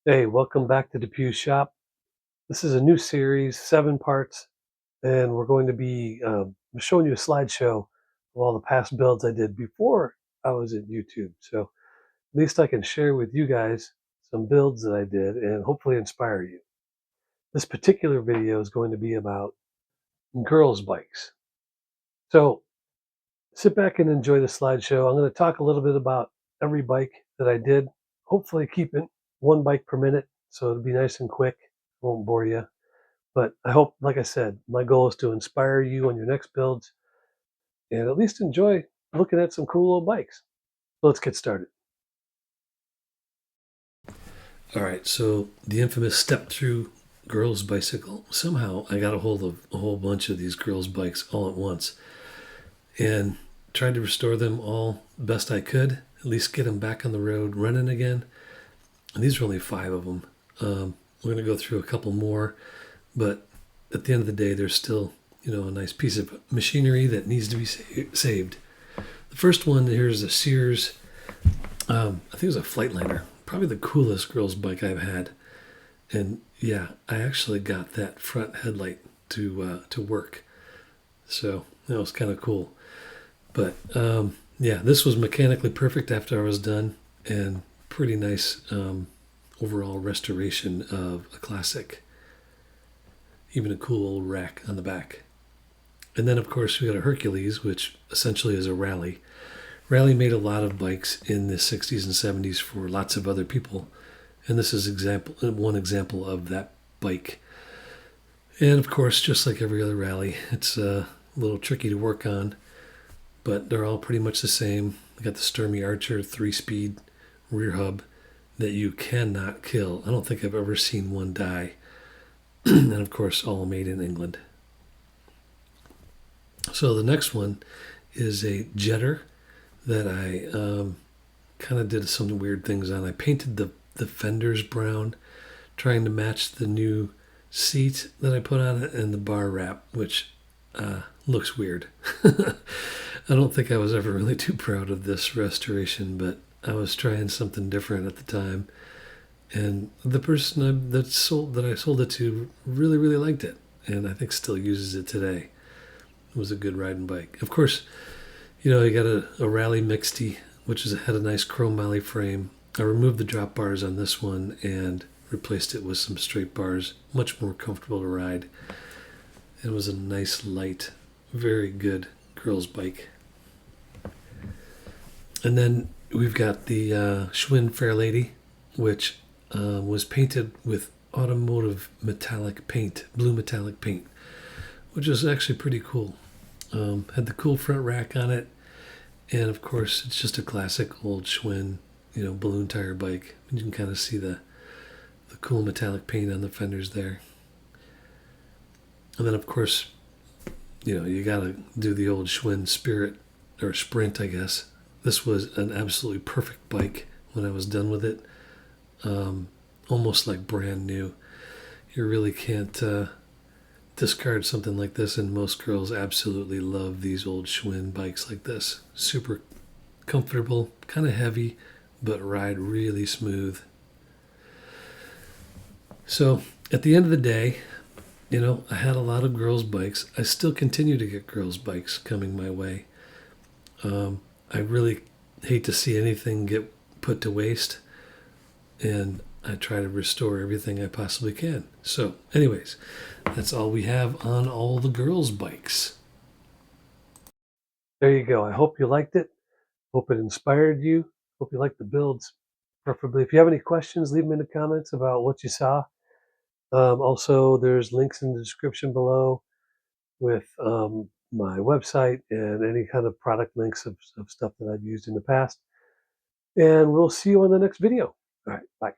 Hey, welcome back to Depew Shop. This is a new series, 7 parts, and we're going to be showing you a slideshow of all the past builds I did before I was at YouTube. So at least I can share with you guys some builds that I did and hopefully inspire you. This particular video is going to be about girls' bikes. So sit back and enjoy the slideshow. I'm going to talk a little bit about every bike that I did, hopefully keeping 1 bike per minute, so it'll be nice and quick, won't bore you. But I hope, like I said, my goal is to inspire you on your next builds and at least enjoy looking at some cool little bikes. So let's get started. All right, so the infamous step-through girls' bicycle. Somehow I got a hold of a whole bunch of these girls' bikes all at once and tried to restore them all best I could, at least get them back on the road running again. And these are only 5 of them. We're going to go through a couple more, but at the end of the day, there's still, a nice piece of machinery that needs to be saved. The first one here is a Sears, I think it was a Flightliner, probably the coolest girls' bike I've had. And yeah, I actually got that front headlight to work. So that was kind of cool. But yeah, this was mechanically perfect after I was done, and pretty nice overall restoration of a classic. Even a cool old rack on the back. And then, of course, we got a Hercules, which essentially is a Raleigh. Raleigh made a lot of bikes in the 60s and 70s for lots of other people. And this is one example of that bike. And, of course, just like every other Raleigh, it's a little tricky to work on. But they're all pretty much the same. We got the Sturmey Archer 3-speed rear hub that you cannot kill. I don't think I've ever seen one die. And of course, all made in England. So the next one is a Jetter that I kind of did some weird things on. I painted the fenders brown, trying to match the new seat that I put on it and the bar wrap, which looks weird. I don't think I was ever really too proud of this restoration, but I was trying something different at the time. And the person that I sold it to really, really liked it, and I think still uses it today. It was a good riding bike. Of course, you got a Raleigh Mixty, which had a nice chrome moly frame. I removed the drop bars on this one and replaced it with some straight bars, much more comfortable to ride. It was a nice, light, very good girls' bike. And then we've got the Schwinn Fairlady, which was painted with automotive metallic paint, blue metallic paint, which is actually pretty cool. Had the cool front rack on it, and of course it's just a classic old Schwinn, balloon tire bike. You can kind of see the cool metallic paint on the fenders there. And then of course, you gotta do the old Schwinn Spirit, or Sprint, I guess. This was an absolutely perfect bike when I was done with it. Almost like brand new. You really can't discard something like this, and most girls absolutely love these old Schwinn bikes like this. Super comfortable, kind of heavy, but ride really smooth. So at the end of the day, I had a lot of girls' bikes. I still continue to get girls' bikes coming my way. I really hate to see anything get put to waste, and I try to restore everything I possibly can. So anyways, that's all we have on all the girls' bikes. There you go. I hope you liked it. Hope it inspired you. Hope you liked the builds. Preferably, if you have any questions, leave them in the comments about what you saw. Also, there's links in the description below with my website and any kind of product links of stuff that I've used in the past. And we'll see you on the next video. All right, bye.